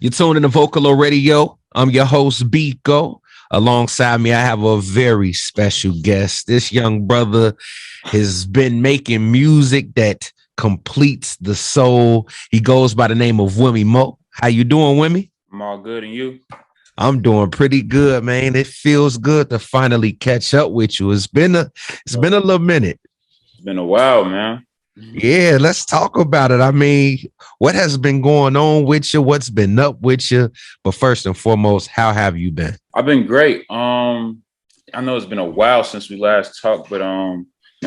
You're tuning to Vocalo Radio. I'm your host, Bekoe. Alongside me, I have a very special guest. This young brother has been making music that completes the soul. He goes by the name of WemmyMo. How you doing, Wemmy? I'm all good, and you? I'm doing pretty good, man. It feels good to finally catch up with you. It's been a little minute. It's been a while, man. Yeah, let's talk about it. I mean, what has been going on with you? What's been up with you? But first and foremost, how have you been? I've been great. I know it's been a while since we last talked, but man,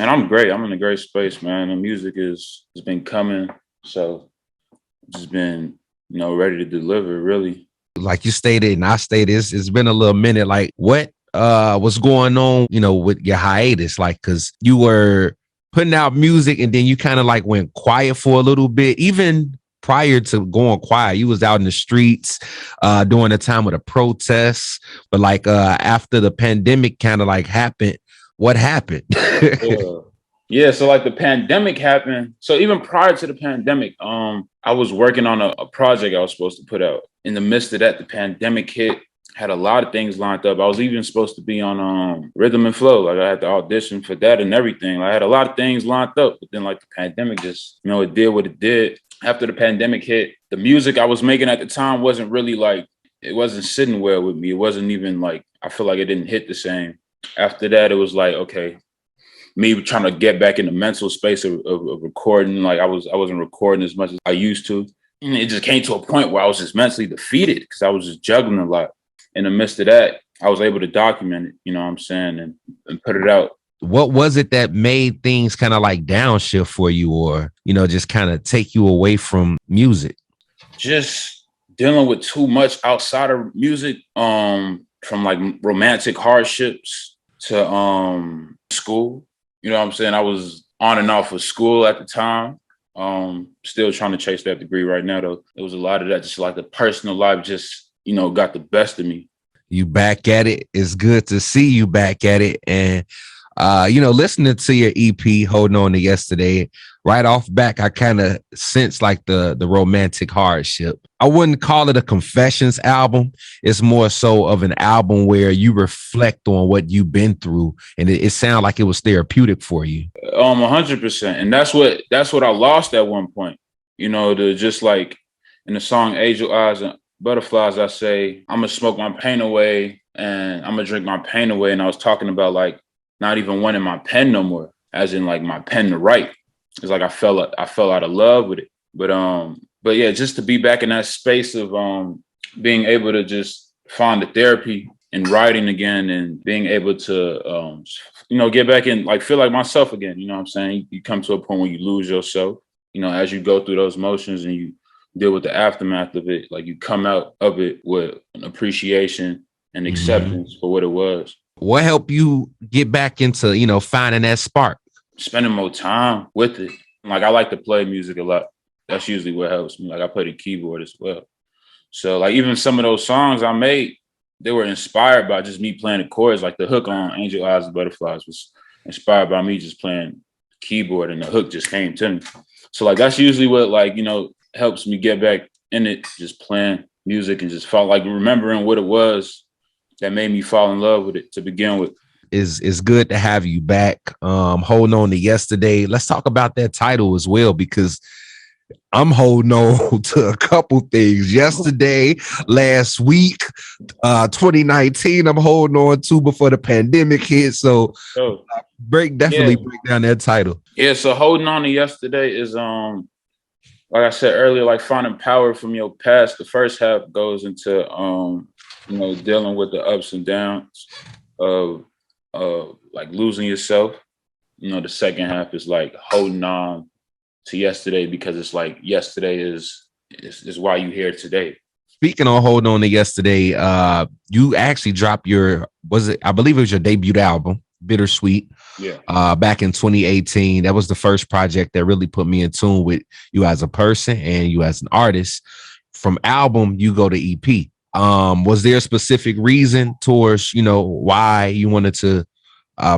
I'm great. I'm in a great space, man. The music has been coming, so just been, ready to deliver, really. Like you stated, and I stated, it's been a little minute. Like, what was going on, with your hiatus? Like, because you were putting out music and then you kind of like went quiet for a little bit. Even prior to going quiet, you was out in the streets during the time of the protests. But like after the pandemic kind of like happened, what happened? Yeah, so like the pandemic happened. So even prior to the pandemic, I was working on a project I was supposed to put out. In the midst of that, the pandemic hit. Had a lot of things lined up. I was even supposed to be on Rhythm and Flow. Like I had to audition for that and everything. I had a lot of things lined up, but then like the pandemic just, it did what it did. After the pandemic hit, the music I was making at the time wasn't really like, it wasn't sitting well with me. It wasn't even like, I feel like it didn't hit the same. After that, it was like, okay, me trying to get back in the mental space of recording. Like I wasn't recording as much as I used to. And it just came to a point where I was just mentally defeated because I was just juggling a lot. In the midst of that, I was able to document it, you know what I'm saying, and put it out. What was it that made things kind of like downshift for you or, just kind of take you away from music? Just dealing with too much outside of music, from like romantic hardships to school. You know what I'm saying? I was on and off of school at the time. Still trying to chase that degree right now, though. It was a lot of that, just like the personal life just got the best of me. You back at it. It's good to see you back at it. And, listening to your EP, Holding On to Yesterday, right off back, I kind of sense like the romantic hardship. I wouldn't call it a confessions album. It's more so of an album where you reflect on what you've been through. And it sounded like it was therapeutic for you. 100%. And that's what I lost at one point, to just like in the song Angel Eyes and Butterflies, I say, I'm gonna smoke my pain away and I'm gonna drink my pain away. And I was talking about like not even wanting my pen no more, as in like my pen to write. It's like I fell out of love with it. But yeah, just to be back in that space of being able to just find the therapy in writing again and being able to get back in, like feel like myself again. You know what I'm saying? You come to a point where you lose yourself, as you go through those motions and you deal with the aftermath of it, like you come out of it with an appreciation and acceptance for what it was. What helped you get back into, finding that spark? Spending more time with it. Like I like to play music a lot. That's usually what helps me. Like I play the keyboard as well. So like even some of those songs I made, they were inspired by just me playing the chords. Like the hook on Angel Eyes and Butterflies was inspired by me just playing keyboard and the hook just came to me. So like that's usually what helps me get back in it, just playing music and just remembering what it was that made me fall in love with it to begin with. It's good to have you back. Holding On to Yesterday. Let's talk about that title as well, because I'm holding on to a couple things. Yesterday, last week, 2019, I'm holding on to before the pandemic hit. So break down that title. Yeah, so Holding On to Yesterday is like I said earlier, like finding power from your past. The first half goes into, dealing with the ups and downs of like losing yourself. The second half is like holding on to yesterday because it's like yesterday is why you're here today. Speaking of Holding On to Yesterday, you actually dropped I believe it was your debut album, Bittersweet. Yeah. Back in 2018. That was the first project that really put me in tune with you as a person and you as an artist. From album, you go to EP. Was there a specific reason towards, why you wanted to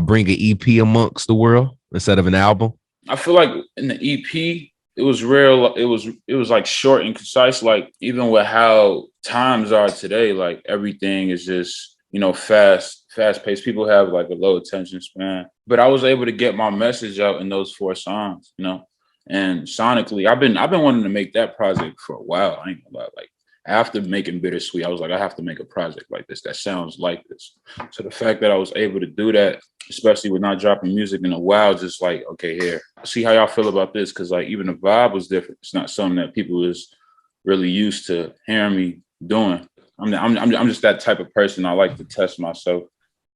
bring an EP amongst the world instead of an album? I feel like in the EP, it was real. It was like short and concise. Like even with how times are today, like everything is just, you know, fast paced. People have like a low attention span, but I was able to get my message out in those 4 songs, you know. And sonically, I've been wanting to make that project for a while. I ain't gonna lie. Like after making Bittersweet, I was like, I have to make a project like this that sounds like this. So the fact that I was able to do that, especially with not dropping music in a while, just like, okay, here, see how y'all feel about this, because like even the vibe was different. It's not something that people is really used to hearing me doing. I'm just that type of person. I like to test myself.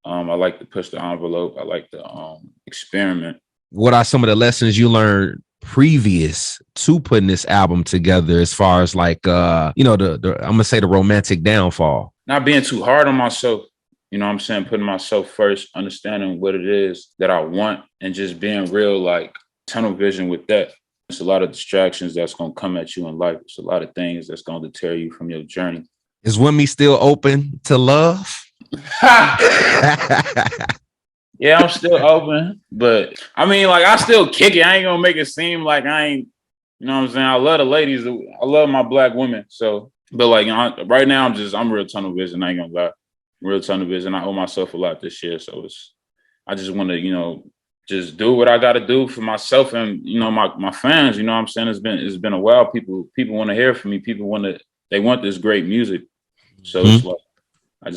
I like to push the envelope. I like to experiment. What are some of the lessons you learned previous to putting this album together, as far as like you know, the I'm gonna say the romantic downfall? Not being too hard on myself, you know what I'm saying? Putting myself first, understanding what it is that I want, and just being real, like tunnel vision with that. It's a lot of distractions that's gonna come at you in life. It's a lot of things that's gonna deter you from your journey. Is Wemmy still open to love? Yeah, I'm still open, but I mean, like, I still kick it. I ain't gonna make it seem like I ain't, you know what I'm saying? I love the ladies. I love my Black women. So, but like, you know, right now, I'm real tunnel vision. I ain't gonna lie. Real tunnel vision. I owe myself a lot this year. So I just want to, you know, just do what I got to do for myself and, you know, my fans. You know what I'm saying? It's been a while. People want to hear from me. They want this great music. So it's like, I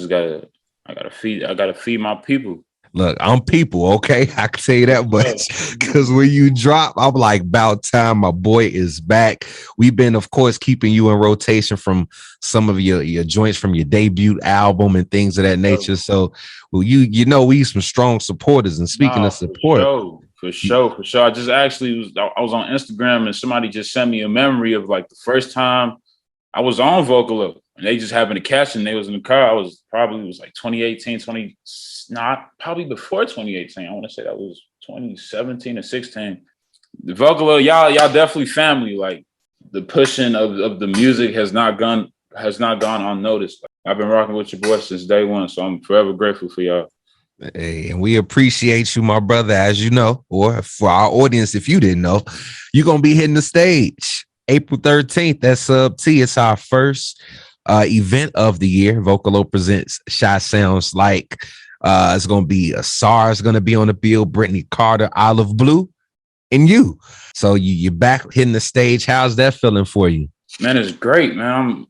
gotta feed my people. Look, I'm people, okay? I can tell you that much. Because when you drop, I'm like, about time my boy is back. We've been, of course, keeping you in rotation from some of your joints from your debut album and things of that nature. So, well, you know, we some strong supporters. And speaking of support, for sure. I just actually I was on Instagram and somebody just sent me a memory of like the first time I was on Vocalo. And they just happened to catch it, and they was in the car. It was like 2018, probably before 2018. I want to say that was 2017 or 16. The Vocalo, y'all definitely family. Like the pushing of the music has not gone unnoticed. Like, I've been rocking with your boy since day one, so I'm forever grateful for y'all. Hey, and we appreciate you, my brother, as you know, or for our audience, if you didn't know, you're gonna be hitting the stage April 13th. That's Sub T. It's our first event of the year. Vocalo presents Shy Sounds Like. It's going to be SAR's going to be on the bill, Brittany Carter, Olive Blue, and you. So you're back hitting the stage. How's that feeling for you? Man, it's great, man.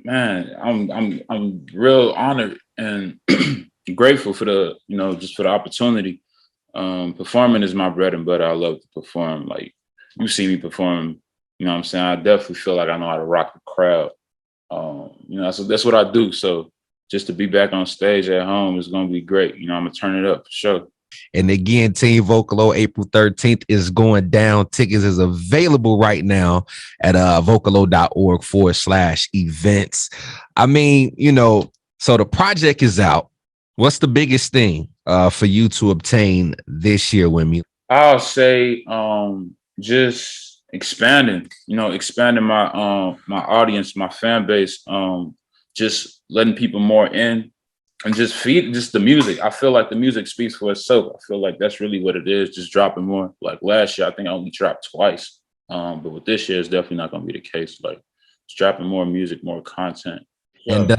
I'm real honored and grateful for the, you know, just for the opportunity. Performing is my bread and butter. I love to perform. Like, you see me perform, you know what I'm saying? I definitely feel like I know how to rock the crowd. You know, so that's what I do. So just to be back on stage at home is going to be great. You know, I'm going to turn it up for sure. And again, Team Vocalo, April 13th is going down. Tickets is available right now at vocalo.org/events. I mean, you know, so the project is out. What's the biggest thing for you to obtain this year, Wemmy? I'll say just expanding my my audience, my fan base, just letting people more in and just feed just the music. I feel like the music speaks for itself. I feel like that's really what it is, just dropping more. Like last year, I think I only dropped twice. But with this year, it's definitely not going to be the case. Like it's dropping more music, more content. And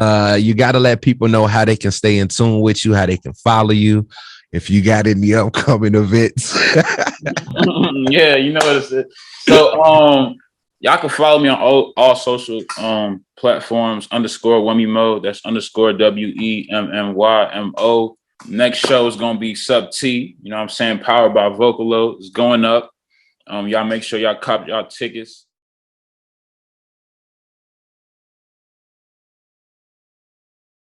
you got to let people know how they can stay in tune with you, how they can follow you, if you got any upcoming events. Yeah, you know what it is. So y'all can follow me on all social platforms _WemmyMo. That's _WEMMYMO. Next show is gonna be Sub T. You know what I'm saying? Powered by Vocalo. It's going up. Y'all make sure y'all cop y'all tickets.